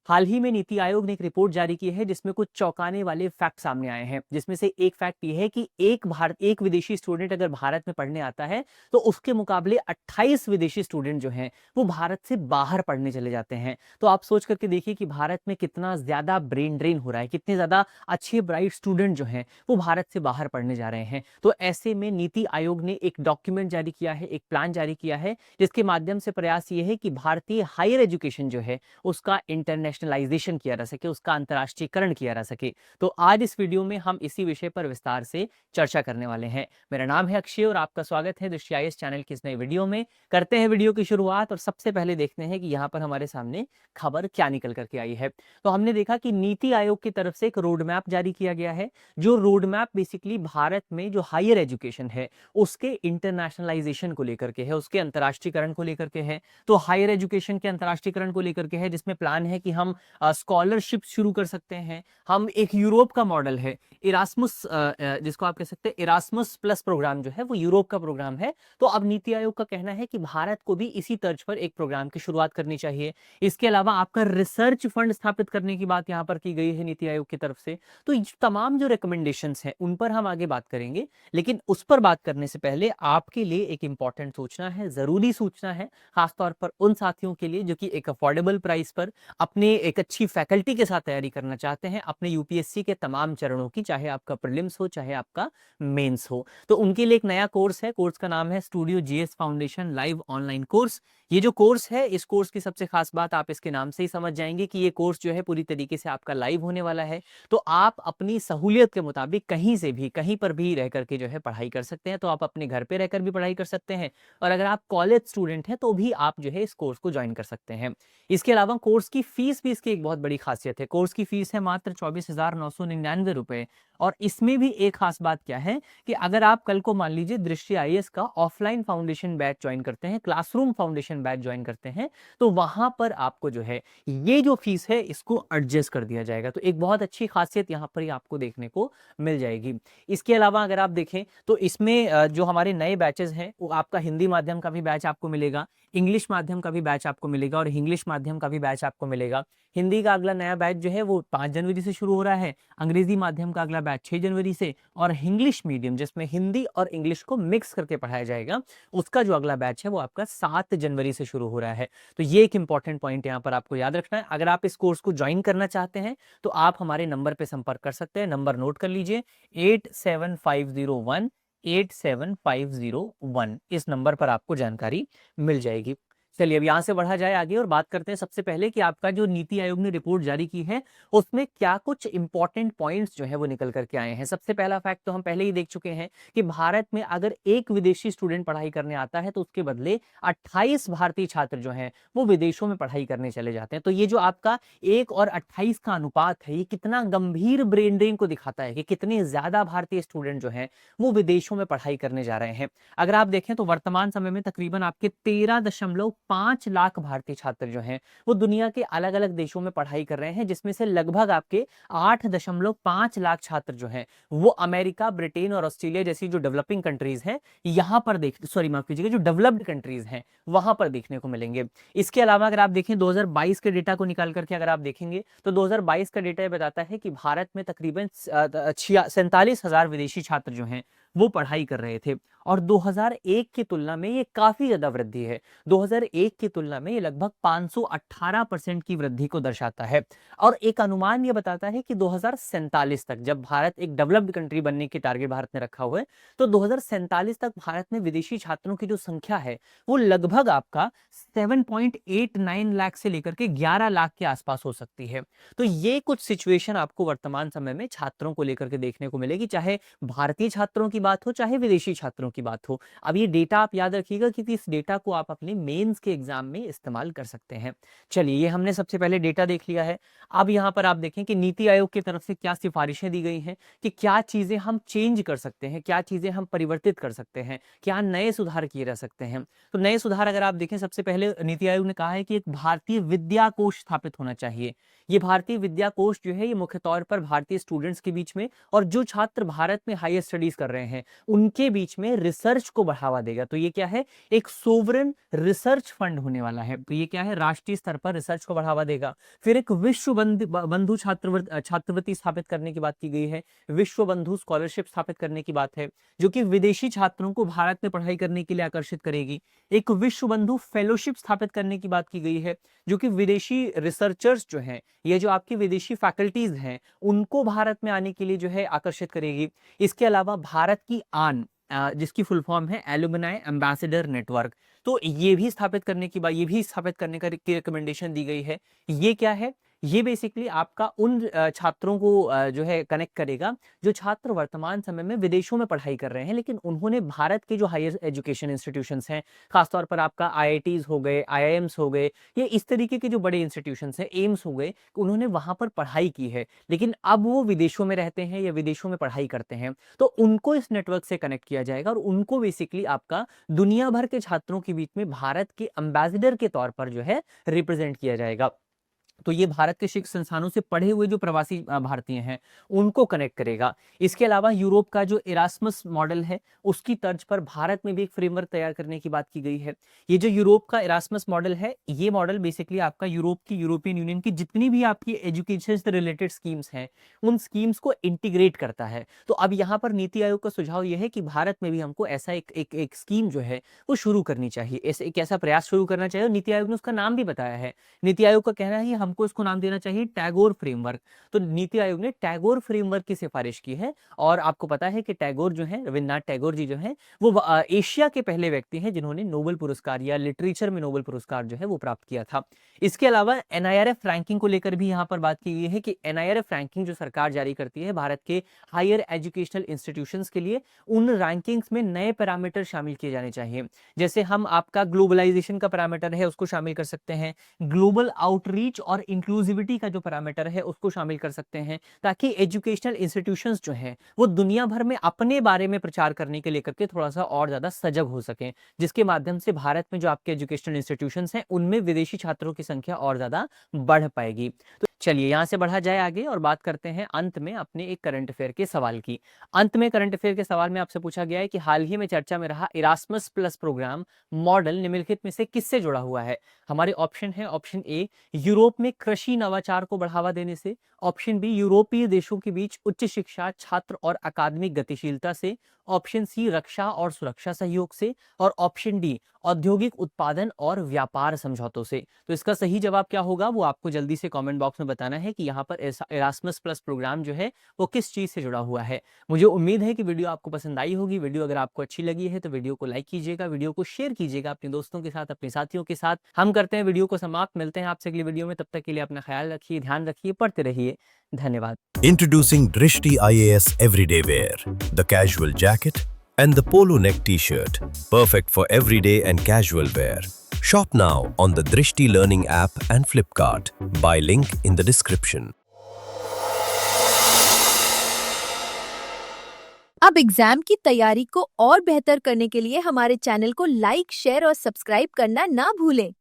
हाल ही में नीति आयोग ने एक रिपोर्ट जारी की है जिसमें कुछ चौंकाने वाले फैक्ट सामने आए हैं, जिसमें से एक फैक्ट ये है कि एक विदेशी स्टूडेंट अगर भारत में पढ़ने आता है तो उसके मुकाबले 28 विदेशी स्टूडेंट जो हैं वो भारत से बाहर पढ़ने चले जाते हैं। तो आप सोच करके देखिए कि भारत में कितना ज्यादा ब्रेन ड्रेन हो रहा है, कितने ज्यादा अच्छे ब्राइट स्टूडेंट जो हैं वो भारत से बाहर पढ़ने जा रहे हैं। तो ऐसे में नीति आयोग ने एक डॉक्यूमेंट जारी किया है, एक प्लान जारी किया है, जिसके माध्यम से प्रयास ये है कि भारतीय हायर एजुकेशन जो है उसका इंटरनेशनलाइजेशन किया जा सके, उसका अंतर्राष्ट्रीयकरण किया जा सके। तो आज इस वीडियो में हम इसी विषय पर विस्तार से चर्चा करने वाले हैं। मेरा नाम है अक्षय और आपका स्वागत है दृष्टि आईएएस चैनल की इस नई वीडियो में। करते हैं वीडियो की शुरुआत और सबसे पहले देखते हैं कि यहाँ पर हमारे सामने खबर क्या निकल करके आई है। तो हमने देखा कि नीति आयोग की तरफ से एक रोड मैप जारी किया गया है, जो रोड मैप बेसिकली भारत में जो हायर एजुकेशन है उसके इंटरनेशनलाइजेशन को लेकर के है, उसके अंतर्राष्ट्रीयकरण को लेकर के है। तो हायर एजुकेशन के अंतर्राष्ट्रीयकरण को लेकर के है, जिसमें प्लान है कि हम स्कॉलरशिप शुरू कर सकते हैं। हम एक यूरोप का मॉडल है इरास्मुस, जिसको आप कह सकते हैं इरास्मस प्लस प्रोग्राम जो है वो यूरोप का प्रोग्राम है। तो अब नीति आयोग का कहना है कि भारत को भी इसी तर्ज पर एक प्रोग्राम की शुरुआत करनी चाहिए। इसके अलावा आपका रिसर्च फंड स्थापित करने की बात यहाँ पर की गई है नीति आयोग की तरफ से। तो ये तमाम जो रिकमेंडेशंस हैं उन पर हम आगे बात करेंगे, लेकिन उस पर बात करने से पहले आपके लिए एक इंपॉर्टेंट सूचना है, जरूरी सूचना है, खासतौर पर उन साथियों के लिए जो कि एक अफोर्डेबल प्राइस पर अपने एक अच्छी फैकल्टी के साथ तैयारी करना चाहते हैं अपने यूपीएससी के तमाम चरणों की, चाहे आपका प्रीलिम्स हो चाहे आपका मेंस हो। तो उनके लिए एक नया कोर्स है, कोर्स का नाम है studio GS foundation live online course. ये जो कोर्स है, इस कोर्स की सबसे खास बात आप इसके नाम से ही समझ जाएंगे कि ये कोर्स जो है पूरी तरीके से आपका लाइव होने वाला है। तो आप अपनी सहूलियत के मुताबिक कहीं से भी कहीं पर भी रह करके जो है पढ़ाई कर सकते हैं। तो आप अपने घर पे रहकर भी पढ़ाई कर सकते हैं, और अगर आप कॉलेज स्टूडेंट हैं तो भी आप जो है इस कोर्स को ज्वाइन कर सकते हैं। इसके अलावा कोर्स की फीस भी इसकी एक बहुत बड़ी खासियत है। कोर्स की फीस है मात्र 24,999 रुपए। और इसमें भी एक खास बात क्या है कि अगर आप कल को मान लीजिए दृष्टि आईएएस का ऑफलाइन फाउंडेशन बैच ज्वाइन करते हैं, क्लासरूम फाउंडेशन बैच ज्वाइन करते हैं, तो वहां पर आपको जो है ये जो फीस है इसको एडजस्ट कर दिया जाएगा। तो एक बहुत अच्छी खासियत यहाँ पर ही आपको देखने को मिल जाएगी। इसके अलावा अगर आप देखें तो इसमें जो हमारे नए बैचेस हैं वो आपका हिंदी माध्यम का भी बैच आपको मिलेगा, इंग्लिश माध्यम का भी बैच आपको मिलेगा और इंग्लिश माध्यम का भी बैच आपको मिलेगा। हिंदी का अगला नया बैच जो है वो 5 जनवरी से शुरू हो रहा है, अंग्रेजी माध्यम का अगला बैच 6 जनवरी से, और इंग्लिश मीडियम जिसमें हिंदी और इंग्लिश को मिक्स करके पढ़ाया जाएगा उसका जो अगला बैच है वो आपका 7 जनवरी से शुरू हो रहा है। तो ये एक इंपॉर्टेंट पॉइंट यहाँ पर आपको याद रखना है। अगर आप इस कोर्स को ज्वाइन करना चाहते हैं तो आप हमारे नंबर पर संपर्क कर सकते हैं। नंबर नोट कर लीजिए 8750187501। इस नंबर पर आपको जानकारी मिल जाएगी। चलिए अब यहां से बढ़ा जाए आगे और बात करते हैं सबसे पहले कि आपका जो नीति आयोग ने रिपोर्ट जारी की है उसमें क्या कुछ इंपॉर्टेंट पॉइंट्स जो है वो निकल करके आए हैं। सबसे पहला फैक्ट तो हम पहले ही देख चुके हैं कि भारत में अगर एक विदेशी स्टूडेंट पढ़ाई करने आता है तो उसके बदले 28 भारतीय छात्र जो हैं वो विदेशों में पढ़ाई करने चले जाते हैं। तो ये जो आपका 1 और 28 का अनुपात है ये कितना गंभीर ब्रेन ड्रेन को दिखाता है कि कितने ज्यादा भारतीय स्टूडेंट जो हैं वो विदेशों में पढ़ाई करने जा रहे हैं। अगर आप देखें तो वर्तमान समय में तकरीबन आपके 13.5 लाख भारतीय छात्र जो हैं वो दुनिया के अलग अलग देशों में पढ़ाई कर रहे हैं, जिसमें से लगभग आपके 8.5 लाख छात्र जो हैं वो अमेरिका, ब्रिटेन और ऑस्ट्रेलिया जैसी जो डेवलपिंग कंट्रीज हैं यहां पर माफ कीजिएगा, जो डेवलप्ड कंट्रीज हैं वहां पर देखने को मिलेंगे। इसके अलावा अगर आप देखें 2022 के डेटा को निकाल करके अगर आप देखेंगे तो 2022 का डेटा बताता है कि भारत में तकरीबन 47,000 विदेशी छात्र जो हैं वो पढ़ाई कर रहे थे, और 2001 की तुलना में ये काफी ज्यादा वृद्धि है। 2001 की तुलना में ये लगभग 518% की वृद्धि को दर्शाता है। और एक अनुमान ये बताता है कि 2047 तक, जब भारत एक डेवलप्ड कंट्री बनने की टारगेट भारत ने रखा हुआ है, तो 2047 तक भारत में विदेशी छात्रों की जो संख्या है वो लगभग आपका 7.89 लाख से लेकर के 11 लाख के आसपास हो सकती है। तो ये कुछ सिचुएशन आपको वर्तमान समय में छात्रों को लेकर के देखने को मिलेगी, चाहे भारतीय छात्रों की बात हो चाहे विदेशी छात्रों की बात हो। अब ये डेटा आप याद रखिएगा क्योंकि इस डेटा को आप अपने मेंस के एग्जाम में इस्तेमाल कर सकते हैं। चलिए ये हमने सबसे पहले डेटा देख लिया है। अब यहाँ पर आप देखें कि नीति आयोग की तरफ से क्या सिफारिशें दी गई हैं कि क्या चीजें हम चेंज कर सकते हैं, क्या चीजें हम परिवर्तित कर सकते हैं, क्या नए सुधार किए जा सकते हैं। तो नए सुधार अगर आप देखें, सबसे पहले नीति आयोग ने कहा है कि एक भारतीय विद्या कोष स्थापित होना चाहिए। ये भारतीय विद्या कोष जो है ये मुख्य तौर पर भारतीय स्टूडेंट्स के बीच में और जो छात्र भारत में हायर स्टडीज कर रहे हैं उनके बीच में रिसर्च को बढ़ावा देगा। तो ये क्या है, एक सोवरेन रिसर्च फंड होने वाला है। तो ये क्या है, राष्ट्रीय स्तर पर रिसर्च को बढ़ावा देगा। फिर एक विश्व बंधु छात्रवृत्ति स्थापित करने की बात की गई है, विश्व बंधु स्कॉलरशिप स्थापित करने की बात है, जो कि विदेशी छात्रों को भारत में पढ़ाई करने के लिए आकर्षित करेगी। एक विश्व बंधु फेलोशिप स्थापित करने की बात की गई है, जो कि विदेशी रिसर्चर्स जो हैं, ये जो आपकी विदेशी फैकल्टीज हैं, उनको भारत में आने के लिए जो है आकर्षित करेगी। इसके अलावा भारत की आन जिसकी फुल फॉर्म है एलुमनाई एम्बेसडर नेटवर्क, तो ये भी स्थापित करने की बात, ये भी स्थापित करने का रिकमेंडेशन दी गई है। ये क्या है, ये बेसिकली आपका उन छात्रों को जो है कनेक्ट करेगा जो छात्र वर्तमान समय में विदेशों में पढ़ाई कर रहे हैं, लेकिन उन्होंने भारत के जो हायर एजुकेशन इंस्टीट्यूशंस हैं, खासतौर पर आपका आईआईटीज हो गए, आईआईएम्स हो गए, ये इस तरीके के जो बड़े इंस्टीट्यूशंस हैं, एम्स हो गए, उन्होंने वहां पर पढ़ाई की है, लेकिन अब वो विदेशों में रहते हैं या विदेशों में पढ़ाई करते हैं, तो उनको इस नेटवर्क से कनेक्ट किया जाएगा और उनको बेसिकली आपका दुनिया भर के छात्रों के बीच में भारत के एम्बेसडर के तौर पर जो है रिप्रेजेंट किया जाएगा। तो ये भारत के शिक्षण संस्थानों से पढ़े हुए जो प्रवासी भारतीय हैं उनको कनेक्ट करेगा। इसके अलावा यूरोप का जो इरास्मस मॉडल है उसकी तर्ज पर भारत में भी एक फ्रेमवर्क तैयार करने की बात की गई है। ये जो यूरोप का इरास्मस मॉडल है, ये मॉडल बेसिकली आपका यूरोपियन यूनियन की जितनी भी आपकी एजुकेशन से रिलेटेड स्कीम्स हैं उन स्कीम्स को इंटीग्रेट करता है। तो अब यहाँ पर नीति आयोग का सुझाव यह है कि भारत में भी हमको ऐसा एक स्कीम जो है वो शुरू करनी चाहिए, एक ऐसा प्रयास शुरू करना चाहिए, और नीति आयोग ने उसका नाम भी बताया है। नीति आयोग का कहना है हमको इसको नाम देना चाहिए टैगोर फ्रेमवर्क। तो नीति आयोग ने टैगोर फ्रेमवर्क की सिफारिश की है, और आपको पता है कि टैगोर जो है, रविन्द्रनाथ टैगोर जी जो है, वो एशिया के पहले व्यक्ति हैं जिन्होंने नोबेल पुरस्कार या लिटरेचर में नोबेल पुरस्कार जो है वो प्राप्त किया था। इसके अलावा एनआईआरएफ रैंकिंग को लेकर भी यहाँ पर बात की गई है कि एनआईआरएफ रैंकिंग जो सरकार जारी करती है भारत के हायर एजुकेशनल इंस्टीट्यूशंस के लिए, उन रैंकिंग्स में नए पैरामीटर शामिल किए जाने चाहिए। जैसे हम आपका ग्लोबलाइजेशन का पैरामीटर है उसको शामिल कर सकते हैं, ग्लोबल आउटरीच और इंक्लूसिविटी का जो पैरामीटर है उसको शामिल कर सकते हैं, ताकि एजुकेशनल इंस्टीट्यूशंस जो हैं वो दुनिया भर में अपने बारे में प्रचार करने के लेकर के थोड़ा सा और ज्यादा सजग हो सकें, जिसके माध्यम से भारत में जो आपके एजुकेशनल इंस्टीट्यूशंस हैं उनमें विदेशी छात्रों की संख्या और ज्यादा बढ़ पाएगी। तो चलिए यहाँ से बढ़ा जाए आगे और बात करते हैं अंत में अपने एक करंट अफेयर के सवाल की। अंत में करंट अफेयर के सवाल में आपसे पूछा गया है कि हाल ही में चर्चा में रहा इरास्मस प्लस प्रोग्राम मॉडल निम्नलिखित में से किससे जुड़ा हुआ है। हमारे ऑप्शन है, ऑप्शन ए यूरोप में कृषि नवाचार को बढ़ावा देने से, ऑप्शन बी यूरोपीय देशों के बीच उच्च शिक्षा, छात्र और अकादमिक गतिशीलता से, ऑप्शन सी रक्षा और सुरक्षा सहयोग से, और ऑप्शन डी औद्योगिक उत्पादन और व्यापार समझौतों से। तो इसका सही जवाब क्या होगा वो आपको जल्दी से कमेंट बॉक्स में बताना है कि यहाँ पर इरास्मस प्लस प्रोग्राम जो है वो किस चीज से जुड़ा हुआ है। मुझे उम्मीद है कि वीडियो आपको पसंद आई होगी। वीडियो अगर आपको अच्छी लगी है तो वीडियो को लाइक कीजिएगा, वीडियो को शेयर कीजिएगा अपने दोस्तों के साथ, अपने साथियों के साथ। हम करते हैं वीडियो को समाप्त, मिलते हैं आपसे अगली वीडियो में। तब तक के लिए अपना ख्याल रखिए, ध्यान रखिए, पढ़ते रहिए। धन्यवाद। Introducing Drishti IAS Everyday Wear, the casual jacket and the polo neck t-shirt, perfect for everyday and casual wear. Shop now on the Drishti Learning app and Flipkart. Buy link in the description. अब exam की तैयारी को और बेहतर करने के लिए हमारे चैनल को लाइक, शेयर और सब्सक्राइब करना ना भूलें।